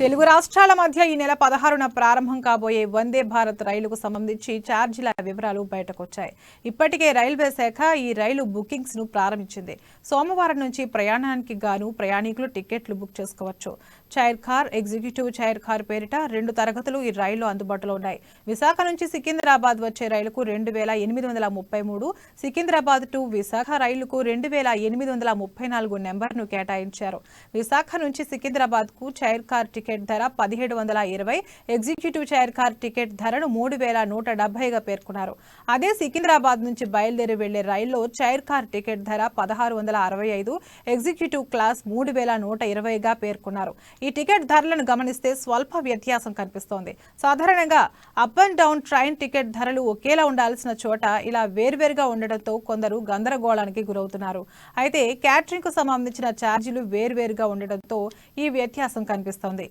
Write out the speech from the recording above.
తెలుగు రాష్ట్రాల మధ్య ఈ నెల 16న ప్రారంభం కాబోయే వందే భారత్ రైలుకు సంబంధించి ఛార్జీల వివరాలు బయటకొచ్చాయి. ఇప్పటికే రైల్వే శాఖ ఈ రైలు బుకింగ్స్ ను ప్రారంభించింది. సోమవారం నుంచి ప్రయాణానికి గాను ప్రయాణికులు టికెట్లు బుక్ చేసుకోవచ్చు. Chair car, executive chair car పేరిట 2 తరగతులు ఈ రైల్లో అందుబాటులో ఉన్నాయి. విశాఖ నుంచి సికింద్రాబాద్ వచ్చే రైలుకు 2833, సికింద్రాబాద్ టు విశాఖ రైలుకు 2834 నెంబర్ను కేటాయించారు. విశాఖ నుంచి సికింద్రాబాద్ కు చైర్ కార్ టికెట్ ధర 1720, ఎగ్జిక్యూటివ్ చైర్ కార్ టికెట్ ధరను 3170గా పేర్కొన్నారు. అదే సికింద్రాబాద్ నుంచి బయలుదేరి వెళ్లే రైల్లో చైర్ కార్ టికెట్ ధర 1665, ఎగ్జిక్యూటివ్ క్లాస్ 3120గా పేర్కొన్నారు. ఈ టికెట్ ధరలను గమనిస్తే స్వల్ప వ్యత్యాసం కనిపిస్తోంది. సాధారణంగా up and down train ticket ధరలు ఒకేలా ఉండాల్సిన చోట ఇలా వేర్వేరుగా ఉండడంతో కొందరు గందరగోళానికి గురవుతున్నారు. అయితే క్యాటరింగ్ కు సంబంధించిన ఛార్జీలు వేర్వేరుగా ఉండడంతో ఈ వ్యత్యాసం కనిపిస్తోంది.